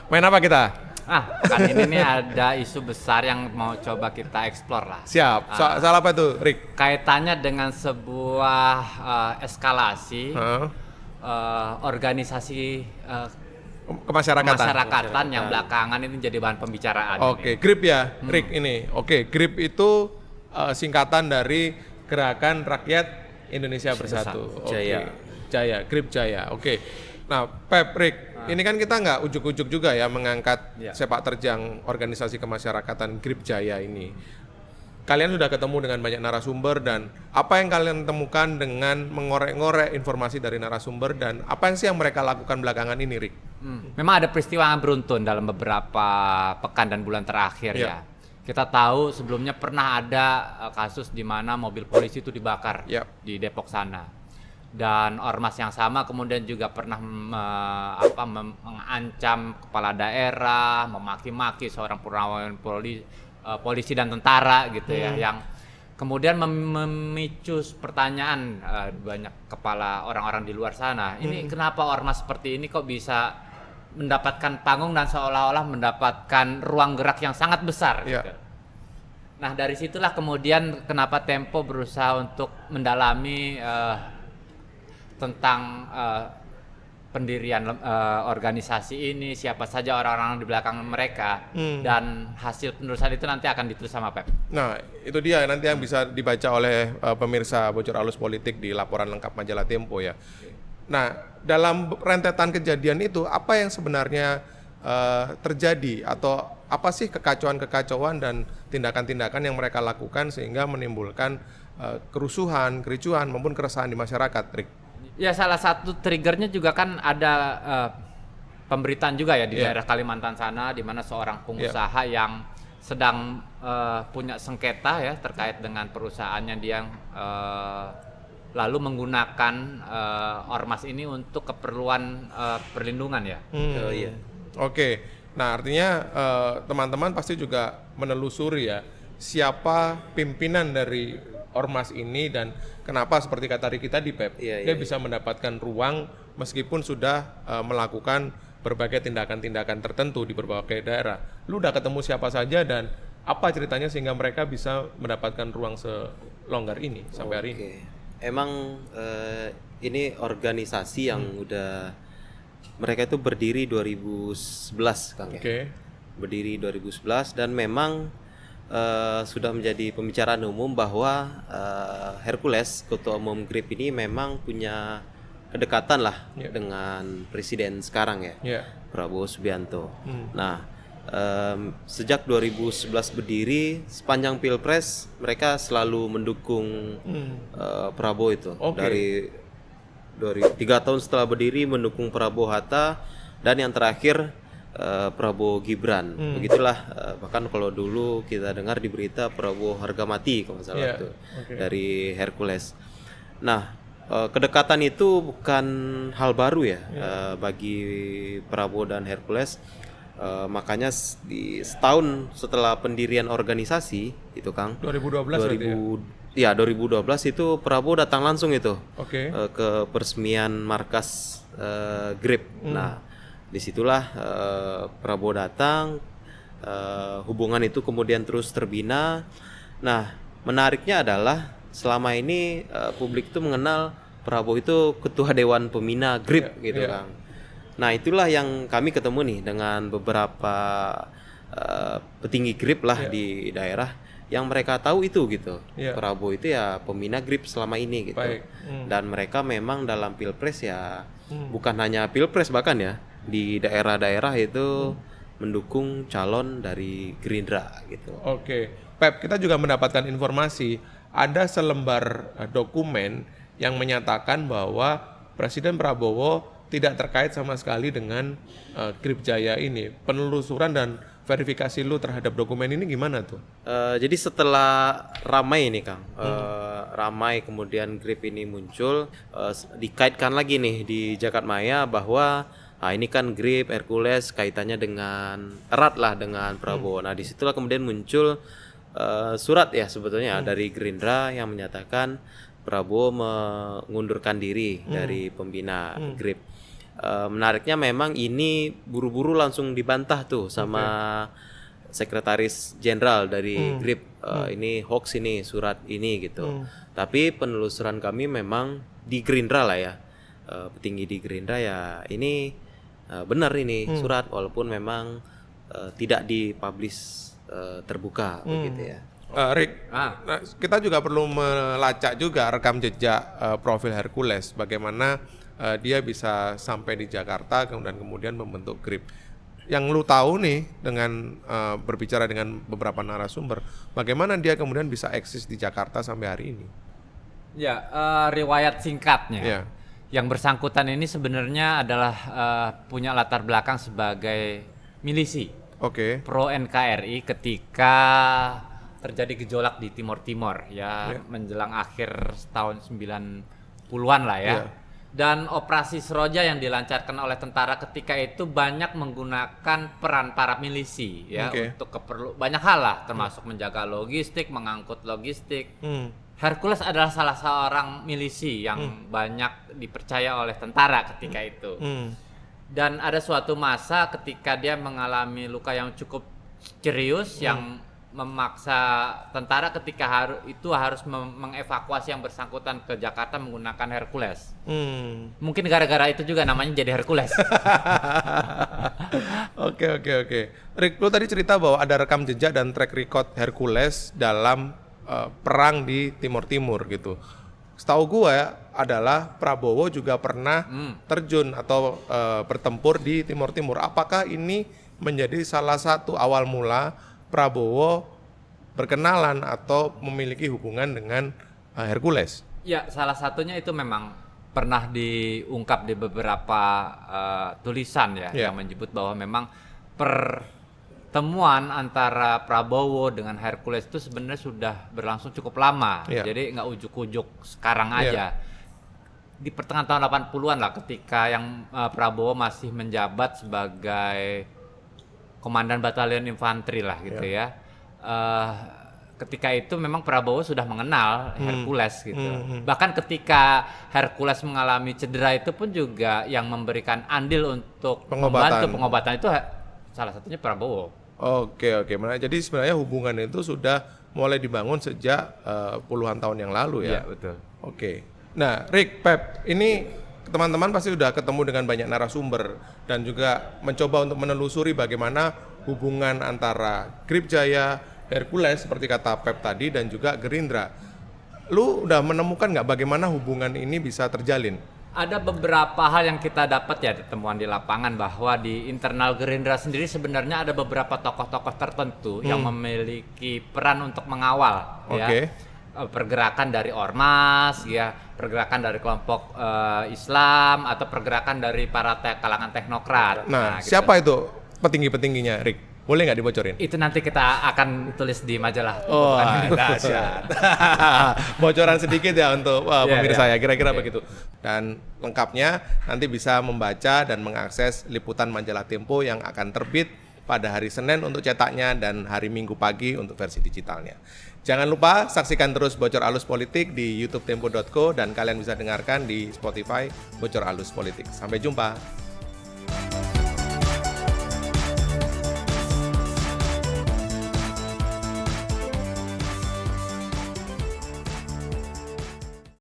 Main apa kita? Pekan ini nih ada isu besar yang mau coba kita explore lah. Siap. Soal apa tuh, Rick? Kaitannya dengan sebuah eskalasi organisasi kemasyarakatan yang belakangan ini jadi bahan pembicaraan. Oke, GRIP ya, Rick ini. Oke, GRIP itu singkatan dari Gerakan Rakyat Indonesia Bersatu. Jaya. Jaya, GRIP Jaya. Oke. Nah, Pep, Rick, ini kan kita nggak ujuk-ujuk juga ya mengangkat sepak terjang organisasi kemasyarakatan GRIP Jaya ini. Kalian sudah ketemu dengan banyak narasumber, dan apa yang kalian temukan dengan mengorek-ngorek informasi dari narasumber, dan apa yang sih yang mereka lakukan belakangan ini, Rick? Memang ada peristiwa yang beruntun dalam beberapa pekan dan bulan terakhir ya. Kita tahu sebelumnya pernah ada kasus di mana mobil polisi itu dibakar di Depok sana. Dan ormas yang sama kemudian juga pernah mengancam kepala daerah, memaki-maki seorang purnawan polisi dan tentara gitu ya, yang kemudian memicu pertanyaan banyak kepala orang-orang di luar sana. Ini kenapa ormas seperti ini kok bisa mendapatkan panggung dan seolah-olah mendapatkan ruang gerak yang sangat besar gitu. Nah, dari situlah kemudian kenapa Tempo berusaha untuk mendalami tentang pendirian organisasi ini, siapa saja orang-orang di belakang mereka, dan hasil penelusuran itu nanti akan ditulis sama Pep. Nah, itu dia nanti yang bisa dibaca oleh pemirsa Bocor Alus Politik di laporan lengkap majalah Tempo ya. Nah, dalam rentetan kejadian itu, apa yang sebenarnya terjadi, atau apa sih kekacauan-kekacauan dan tindakan-tindakan yang mereka lakukan sehingga menimbulkan kerusuhan, kericuhan maupun keresahan di masyarakat, Rick? Ya, salah satu triggernya juga kan ada pemberitaan juga ya di daerah Kalimantan sana, di mana seorang pengusaha yang sedang punya sengketa ya terkait dengan perusahaannya, dia lalu menggunakan ormas ini untuk keperluan perlindungan ya. Oke, nah artinya teman-teman pasti juga menelusuri ya siapa pimpinan dari ormas ini dan kenapa seperti kata Ricky tadi, Pep, dia bisa mendapatkan ruang meskipun sudah melakukan berbagai tindakan-tindakan tertentu di berbagai daerah. Lu udah ketemu siapa saja dan apa ceritanya sehingga mereka bisa mendapatkan ruang selonggar ini sampai hari ini? Emang ini organisasi yang udah mereka itu berdiri 2011, Kang. Berdiri 2011 dan memang sudah menjadi pembicaraan umum bahwa Hercules, ketua umum GRIP ini memang punya kedekatan lah dengan presiden sekarang ya, Prabowo Subianto. Nah, sejak 2011 berdiri, sepanjang Pilpres mereka selalu mendukung Prabowo itu. Dari 3 tahun setelah berdiri mendukung Prabowo Hatta, dan yang terakhir Prabowo Gibran. Begitulah, bahkan kalau dulu kita dengar di berita Prabowo harga mati kalau nggak salah itu dari Hercules. Nah, kedekatan itu bukan hal baru ya bagi Prabowo dan Hercules. Makanya di setahun setelah pendirian organisasi itu, Kang, 2012 itu Prabowo datang langsung itu ke peresmian markas GRIP. Nah, disitulah Prabowo datang, hubungan itu kemudian terus terbina. Nah, menariknya adalah selama ini publik itu mengenal Prabowo itu ketua Dewan Pembina GRIP gitu, Kang. Nah, itulah yang kami ketemu nih dengan beberapa petinggi GRIP lah di daerah yang mereka tahu itu gitu. Prabowo itu ya pembina GRIP selama ini gitu. Dan mereka memang dalam Pilpres ya bukan hanya Pilpres, bahkan ya di daerah-daerah itu mendukung calon dari Gerindra gitu. Pep, kita juga mendapatkan informasi ada selembar dokumen yang menyatakan bahwa Presiden Prabowo tidak terkait sama sekali dengan GRIP Jaya ini. Penelusuran dan verifikasi lu terhadap dokumen ini gimana tuh? Jadi setelah ramai nih, Kang, ramai kemudian GRIP ini muncul, dikaitkan lagi nih di Jagadmaya bahwa ini kan GRIP, Hercules kaitannya dengan erat lah dengan Prabowo. Nah, disitulah kemudian muncul surat ya sebetulnya dari Gerindra yang menyatakan Prabowo mengundurkan diri dari pembina GRIP. menariknya memang ini buru-buru langsung dibantah tuh sama Sekretaris Jenderal dari GRIP. Ini hoax ini, surat ini gitu. Tapi penelusuran kami memang di Gerindra lah ya, petinggi di Gerindra ya ini benar ini surat walaupun memang tidak dipublish terbuka begitu ya. Rick, nah, kita juga perlu melacak juga rekam jejak profil Hercules, bagaimana dia bisa sampai di Jakarta kemudian membentuk GRIP. Yang lu tahu nih dengan berbicara dengan beberapa narasumber, bagaimana dia kemudian bisa eksis di Jakarta sampai hari ini? Ya, riwayat singkatnya. Yeah. Yang bersangkutan ini sebenarnya adalah punya latar belakang sebagai milisi. Pro NKRI ketika terjadi gejolak di Timor Timur ya, menjelang akhir tahun 90-an lah ya. Dan operasi Seroja yang dilancarkan oleh tentara ketika itu banyak menggunakan peran para milisi ya untuk banyak hal lah, termasuk menjaga logistik, mengangkut logistik. Hercules adalah salah seorang milisi yang banyak dipercaya oleh tentara ketika itu. Dan ada suatu masa ketika dia mengalami luka yang cukup serius yang memaksa tentara ketika harus mengevakuasi yang bersangkutan ke Jakarta menggunakan Hercules. Mungkin gara-gara itu juga namanya jadi Hercules. Oke. Rick, lu tadi cerita bahwa ada rekam jejak dan track record Hercules dalam perang di Timur Timur gitu. Setahu gue adalah Prabowo juga pernah terjun atau bertempur di Timur Timur. Apakah ini menjadi salah satu awal mula Prabowo berkenalan atau memiliki hubungan dengan Hercules? Ya, salah satunya itu memang pernah diungkap di beberapa tulisan ya, yang menyebut bahwa memang pertemuan antara Prabowo dengan Hercules itu sebenarnya sudah berlangsung cukup lama. Jadi nggak ujuk-ujuk sekarang aja. Di pertengahan tahun 80-an lah, ketika yang Prabowo masih menjabat sebagai Komandan Batalion Infanteri lah gitu ya. Ketika itu memang Prabowo sudah mengenal Hercules gitu. Bahkan ketika Hercules mengalami cedera itu pun juga yang memberikan andil untuk membantu pengobatan itu salah satunya Prabowo. Oke. Jadi sebenarnya hubungan itu sudah mulai dibangun sejak puluhan tahun yang lalu ya. Iya, betul. Oke. Nah, Rick, Pep, ini teman-teman pasti sudah ketemu dengan banyak narasumber dan juga mencoba untuk menelusuri bagaimana hubungan antara GRIP Jaya, Hercules seperti kata Pep tadi, dan juga Gerindra. Lu udah menemukan nggak bagaimana hubungan ini bisa terjalin? Ada beberapa hal yang kita dapat ya temuan di lapangan, bahwa di internal Gerindra sendiri sebenarnya ada beberapa tokoh-tokoh tertentu yang memiliki peran untuk mengawal ya pergerakan dari ormas ya, pergerakan dari kelompok Islam atau pergerakan dari para kalangan teknokrat. Nah, siapa itu petinggi-petingginya, Rick? Boleh nggak dibocorin? Itu nanti kita akan tulis di majalah. Dahsyat. Bocoran sedikit ya untuk pemirsa ya, kira-kira begitu. Dan lengkapnya nanti bisa membaca dan mengakses liputan majalah Tempo yang akan terbit pada hari Senin untuk cetaknya dan hari Minggu pagi untuk versi digitalnya. Jangan lupa saksikan terus Bocor Alus Politik di youtube tempo.co dan kalian bisa dengarkan di Spotify Bocor Alus Politik. Sampai jumpa.